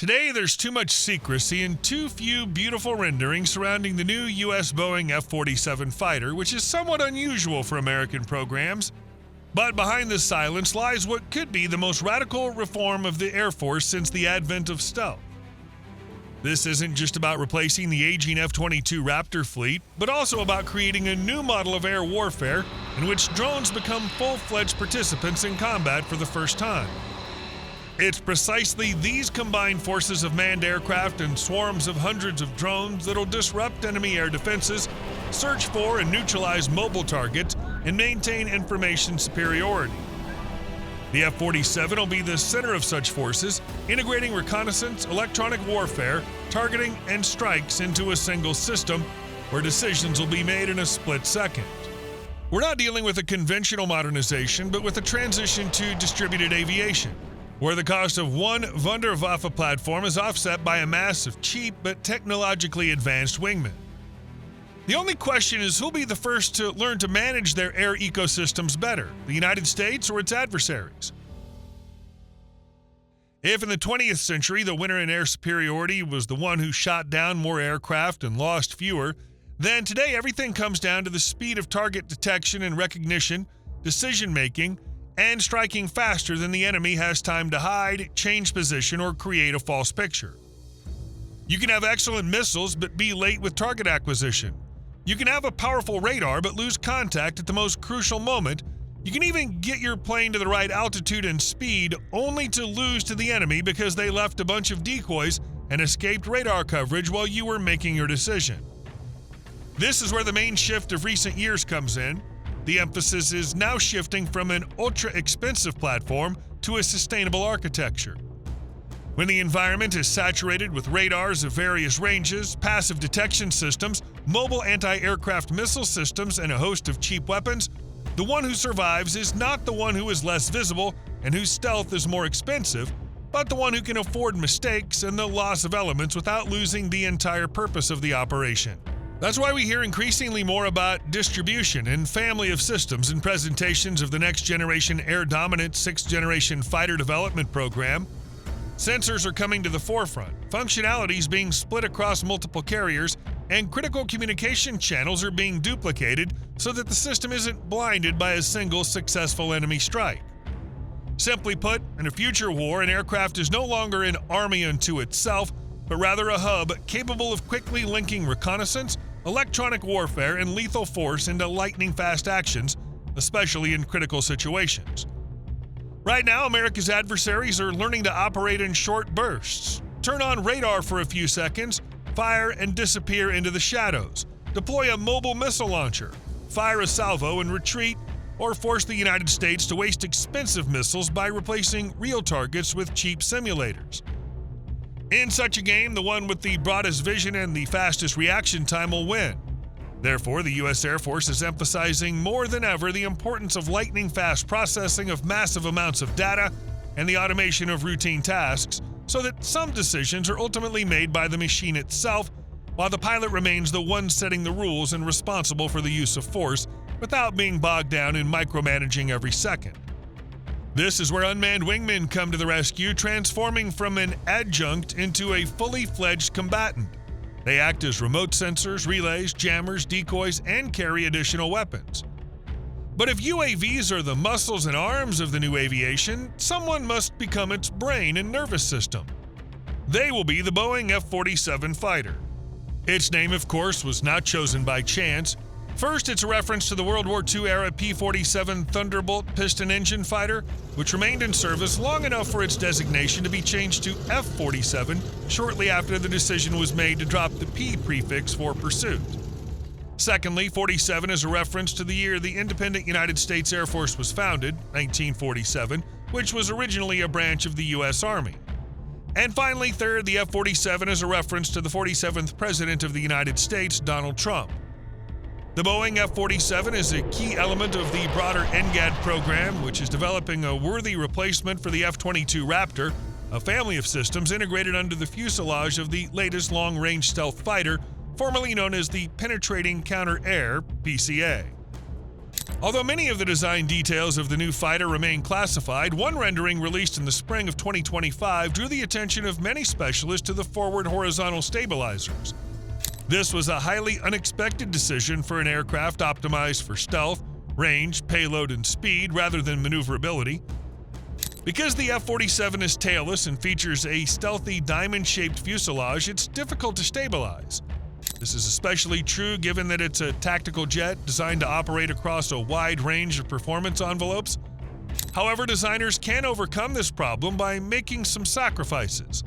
Today, there's too much secrecy and too few beautiful renderings surrounding the new US Boeing F-47 fighter, which is somewhat unusual for American programs. But behind this silence lies what could be the most radical reform of the Air Force since the advent of stealth. This isn't just about replacing the aging F-22 Raptor fleet, but also about creating a new model of air warfare in which drones become full-fledged participants in combat for the first time. It's precisely these combined forces of manned aircraft and swarms of hundreds of drones that'll disrupt enemy air defenses, search for and neutralize mobile targets, and maintain information superiority. The F-47 will be the center of such forces, integrating reconnaissance, electronic warfare, targeting, and strikes into a single system where decisions will be made in a split second. We're not dealing with a conventional modernization, but with a transition to distributed aviation, where the cost of one Wunderwaffe platform is offset by a mass of cheap but technologically advanced wingmen. The only question is who'll be the first to learn to manage their air ecosystems better, the United States or its adversaries? If in the 20th century the winner in air superiority was the one who shot down more aircraft and lost fewer, then today everything comes down to the speed of target detection and recognition, decision-making, and striking faster than the enemy has time to hide, change position, or create a false picture. You can have excellent missiles but be late with target acquisition. You can have a powerful radar but lose contact at the most crucial moment. You can even get your plane to the right altitude and speed only to lose to the enemy because they left a bunch of decoys and escaped radar coverage while you were making your decision. This is where the main shift of recent years comes in. The emphasis is now shifting from an ultra-expensive platform to a sustainable architecture. When the environment is saturated with radars of various ranges, passive detection systems, mobile anti-aircraft missile systems, and a host of cheap weapons, the one who survives is not the one who is less visible and whose stealth is more expensive, but the one who can afford mistakes and the loss of elements without losing the entire purpose of the operation. That's why we hear increasingly more about distribution and family of systems in presentations of the next-generation air-dominant 6th-generation fighter development program. Sensors are coming to the forefront, functionalities being split across multiple carriers, and critical communication channels are being duplicated so that the system isn't blinded by a single successful enemy strike. Simply put, in a future war, an aircraft is no longer an army unto itself, but rather a hub capable of quickly linking reconnaissance, electronic warfare, and lethal force into lightning-fast actions, especially in critical situations. Right now, America's adversaries are learning to operate in short bursts. Turn on radar for a few seconds, fire and disappear into the shadows, deploy a mobile missile launcher, fire a salvo and retreat, or force the United States to waste expensive missiles by replacing real targets with cheap simulators. In such a game, the one with the broadest vision and the fastest reaction time will win. Therefore, the U.S. Air Force is emphasizing more than ever the importance of lightning-fast processing of massive amounts of data and the automation of routine tasks so that some decisions are ultimately made by the machine itself, while the pilot remains the one setting the rules and responsible for the use of force without being bogged down in micromanaging every second. This is where unmanned wingmen come to the rescue, transforming from an adjunct into a fully fledged combatant. They act as remote sensors, relays, jammers, decoys, and carry additional weapons. But if UAVs are the muscles and arms of the new aviation, someone must become its brain and nervous system. They will be the Boeing F-47 fighter. Its name, of course, was not chosen by chance. First, it's a reference to the World War II-era P-47 Thunderbolt piston engine fighter, which remained in service long enough for its designation to be changed to F-47 shortly after the decision was made to drop the P prefix for pursuit. Secondly, 47 is a reference to the year the independent United States Air Force was founded, 1947, which was originally a branch of the U.S. Army. And finally, third, the F-47 is a reference to the 47th President of the United States, Donald Trump. The Boeing F-47 is a key element of the broader NGAD program, which is developing a worthy replacement for the F-22 Raptor, a family of systems integrated under the fuselage of the latest long-range stealth fighter, formerly known as the Penetrating Counter-Air, PCA. Although many of the design details of the new fighter remain classified, one rendering released in the spring of 2025 drew the attention of many specialists to the forward horizontal stabilizers. This was a highly unexpected decision for an aircraft optimized for stealth, range, payload, and speed rather than maneuverability. Because the F-47 is tailless and features a stealthy diamond-shaped fuselage, it's difficult to stabilize. This is especially true given that it's a tactical jet designed to operate across a wide range of performance envelopes. However, designers can overcome this problem by making some sacrifices.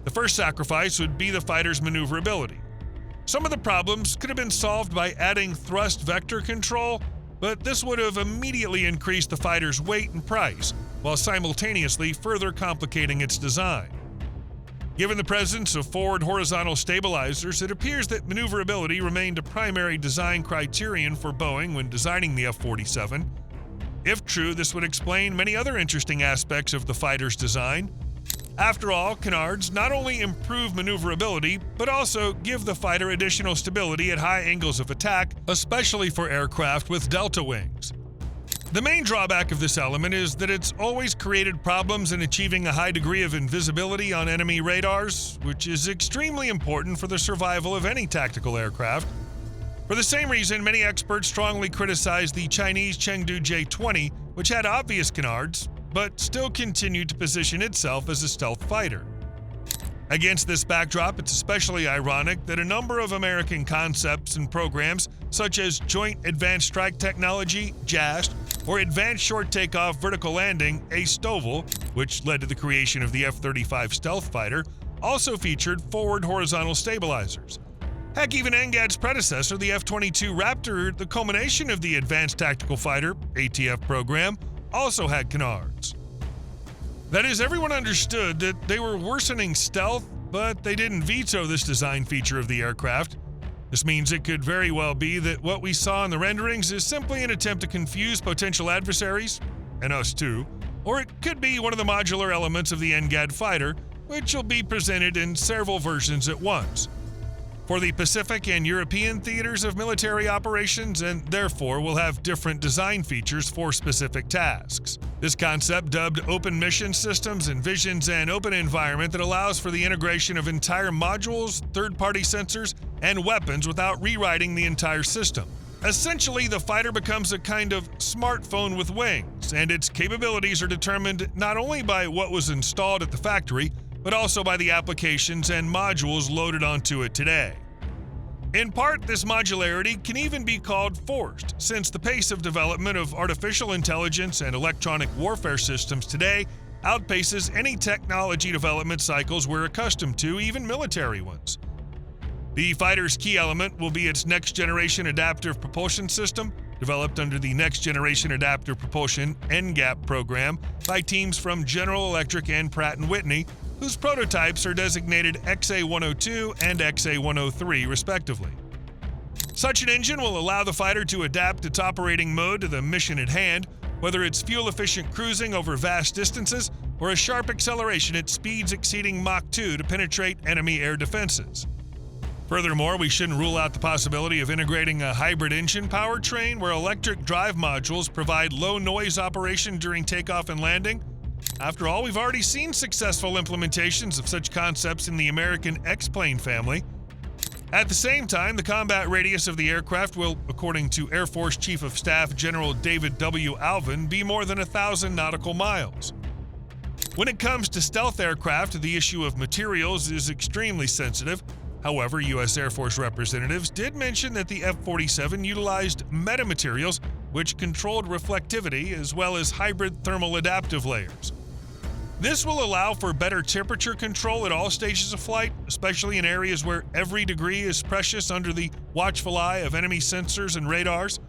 The first sacrifice would be the fighter's maneuverability. Some of the problems could have been solved by adding thrust vector control, but this would have immediately increased the fighter's weight and price, while simultaneously further complicating its design. Given the presence of forward horizontal stabilizers, it appears that maneuverability remained a primary design criterion for Boeing when designing the F-47. If true, this would explain many other interesting aspects of the fighter's design. After all, canards not only improve maneuverability, but also give the fighter additional stability at high angles of attack, especially for aircraft with delta wings. The main drawback of this element is that it's always created problems in achieving a high degree of invisibility on enemy radars, which is extremely important for the survival of any tactical aircraft. For the same reason, many experts strongly criticize the Chinese Chengdu J-20, which had obvious canards, but still continued to position itself as a stealth fighter. Against this backdrop, it's especially ironic that a number of American concepts and programs, such as Joint Advanced Strike Technology, JAST, or Advanced Short Takeoff Vertical Landing, ASTOVL, which led to the creation of the F-35 stealth fighter, also featured forward horizontal stabilizers. Heck, even NGAD's predecessor, the F-22 Raptor, the culmination of the Advanced Tactical Fighter, ATF program, also had canards. That is, everyone understood that they were worsening stealth, but they didn't veto this design feature of the aircraft. This means it could very well be that what we saw in the renderings is simply an attempt to confuse potential adversaries, and us too, or it could be one of the modular elements of the NGAD fighter, which will be presented in several versions at once. For the Pacific and European theaters of military operations, and therefore will have different design features for specific tasks. This concept, dubbed Open Mission Systems, envisions an open environment that allows for the integration of entire modules, third-party sensors, and weapons without rewriting the entire system. Essentially, the fighter becomes a kind of smartphone with wings, and its capabilities are determined not only by what was installed at the factory, but also by the applications and modules loaded onto it today. In part, this modularity can even be called forced, since the pace of development of artificial intelligence and electronic warfare systems today outpaces any technology development cycles we're accustomed to, even military ones. The fighter's key element will be its next-generation adaptive propulsion system, developed under the Next Generation Adaptive Propulsion NGAP program by teams from General Electric and Pratt & Whitney, whose prototypes are designated XA-102 and XA-103, respectively. Such an engine will allow the fighter to adapt its operating mode to the mission at hand, whether it's fuel-efficient cruising over vast distances or a sharp acceleration at speeds exceeding Mach 2 to penetrate enemy air defenses. Furthermore, we shouldn't rule out the possibility of integrating a hybrid engine powertrain where electric drive modules provide low-noise operation during takeoff and landing. After all, we've already seen successful implementations of such concepts in the American X-plane family. At the same time, the combat radius of the aircraft will, according to Air Force Chief of Staff General David W. Alvin, be more than 1,000 nautical miles. When it comes to stealth aircraft, the issue of materials is extremely sensitive. However, U.S. Air Force representatives did mention that the F-47 utilized metamaterials, which controlled reflectivity as well as hybrid thermal adaptive layers. This will allow for better temperature control at all stages of flight, especially in areas where every degree is precious under the watchful eye of enemy sensors and radars.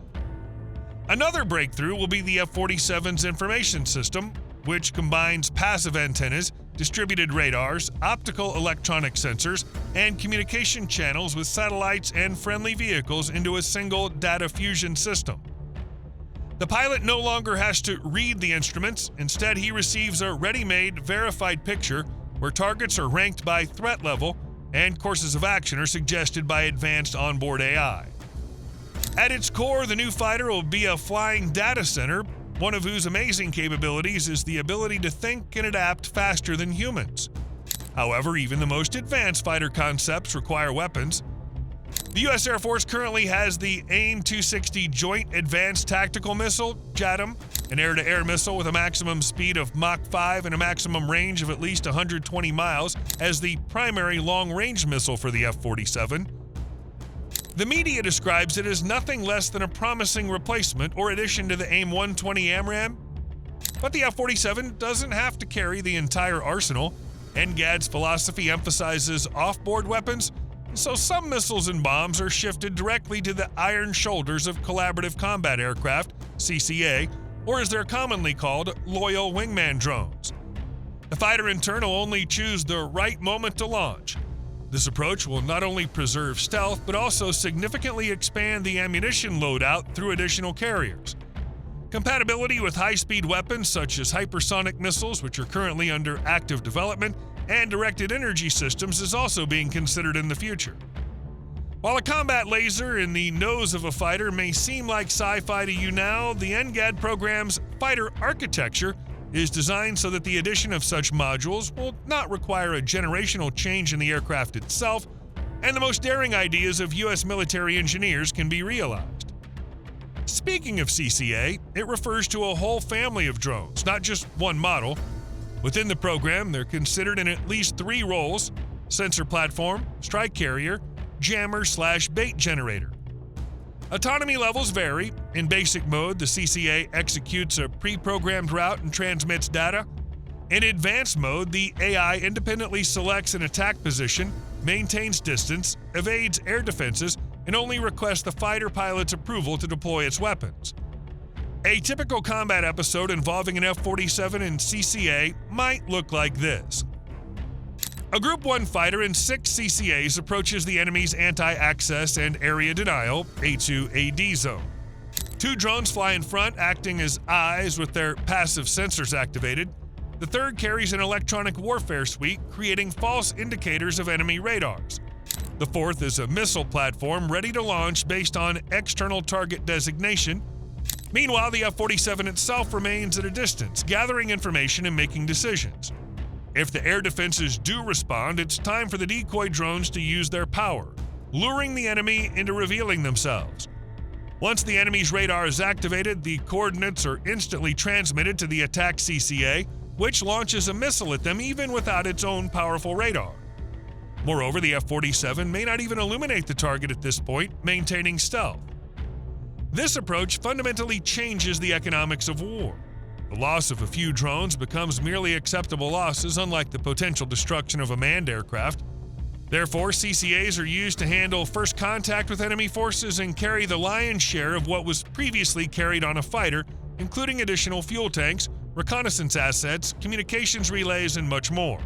Another breakthrough will be the F-47's information system, which combines passive antennas, distributed radars, optical electronic sensors, and communication channels with satellites and friendly vehicles into a single data fusion system. The pilot no longer has to read the instruments. Instead, he receives a ready-made, verified picture where targets are ranked by threat level and courses of action are suggested by advanced onboard AI. At its core, the new fighter will be a flying data center, one of whose amazing capabilities is the ability to think and adapt faster than humans. However, even the most advanced fighter concepts require weapons. The U.S. Air Force currently has the AIM-260 Joint Advanced Tactical Missile, JATM, an air-to-air missile with a maximum speed of Mach 5 and a maximum range of at least 120 miles as the primary long-range missile for the F-47. The media describes it as nothing less than a promising replacement or addition to the AIM-120 AMRAAM. But the F-47 doesn't have to carry the entire arsenal. NGAD's philosophy emphasizes off-board weapons, so some missiles and bombs are shifted directly to the iron shoulders of Collaborative Combat Aircraft, CCA, or as they're commonly called, loyal wingman drones. The fighter in turn will only choose the right moment to launch. This approach will not only preserve stealth, but also significantly expand the ammunition loadout through additional carriers. Compatibility with high-speed weapons such as hypersonic missiles, which are currently under active development, and directed energy systems is also being considered in the future. While a combat laser in the nose of a fighter may seem like sci-fi to you now, the NGAD program's fighter architecture is designed so that the addition of such modules will not require a generational change in the aircraft itself, and the most daring ideas of U.S. military engineers can be realized. Speaking of CCA, it refers to a whole family of drones, not just one model. Within the program, they're considered in at least 3 roles: sensor platform, strike carrier, jammer/bait generator. Autonomy levels vary. In basic mode, the CCA executes a pre-programmed route and transmits data. In advanced mode, the AI independently selects an attack position, maintains distance, evades air defenses, and only requests the fighter pilot's approval to deploy its weapons. A typical combat episode involving an F-47 and CCA might look like this. A Group 1 fighter and 6 CCAs approaches the enemy's anti-access and area denial A2AD zone. 2 drones fly in front, acting as eyes with their passive sensors activated. The third carries an electronic warfare suite, creating false indicators of enemy radars. The fourth is a missile platform ready to launch based on external target designation. Meanwhile, the F-47 itself remains at a distance, gathering information and making decisions. If the air defenses do respond, it's time for the decoy drones to use their power, luring the enemy into revealing themselves. Once the enemy's radar is activated, the coordinates are instantly transmitted to the attack CCA, which launches a missile at them even without its own powerful radar. Moreover, the F-47 may not even illuminate the target at this point, maintaining stealth. This approach fundamentally changes the economics of war. The loss of a few drones becomes merely acceptable losses, unlike the potential destruction of a manned aircraft. Therefore, CCAs are used to handle first contact with enemy forces and carry the lion's share of what was previously carried on a fighter, including additional fuel tanks, reconnaissance assets, communications relays, and much more.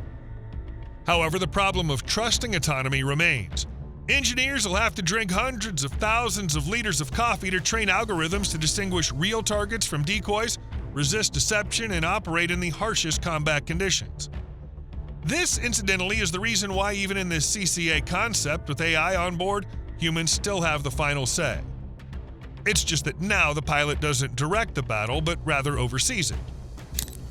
However, the problem of trusting autonomy remains. Engineers will have to drink hundreds of thousands of liters of coffee to train algorithms to distinguish real targets from decoys, resist deception, and operate in the harshest combat conditions. This, incidentally, is the reason why even in this CCA concept with AI on board, humans still have the final say. It's just that now the pilot doesn't direct the battle, but rather oversees it.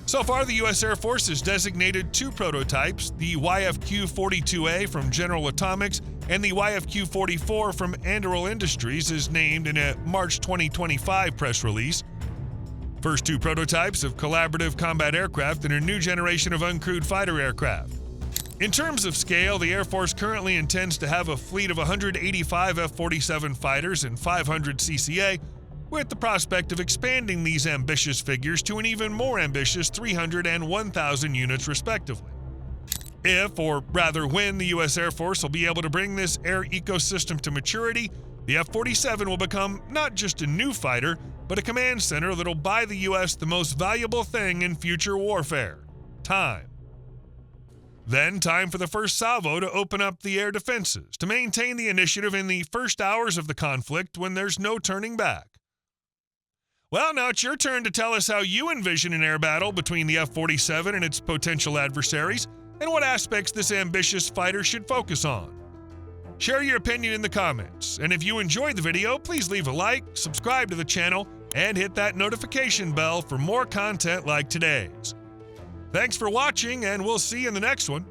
So far, the U.S. Air Force has designated 2 prototypes, the YFQ-42A from General Atomics and the YFQ-44 from Anduril Industries, as named in a March 2025 press release. First 2 prototypes of collaborative combat aircraft and a new generation of uncrewed fighter aircraft. In terms of scale, the Air Force currently intends to have a fleet of 185 F-47 fighters and 500 CCA, with the prospect of expanding these ambitious figures to an even more ambitious 300 and 1,000 units respectively. If, or rather when, the U.S. Air Force will be able to bring this air ecosystem to maturity, the F-47 will become not just a new fighter, but a command center that'll buy the U.S. the most valuable thing in future warfare: time. Then, time for the first salvo to open up the air defenses, to maintain the initiative in the first hours of the conflict when there's no turning back. Well, now it's your turn to tell us how you envision an air battle between the F-47 and its potential adversaries, and what aspects this ambitious fighter should focus on. Share your opinion in the comments, and if you enjoyed the video, please leave a like, subscribe to the channel, and hit that notification bell for more content like today's. Thanks for watching, and we'll see you in the next one.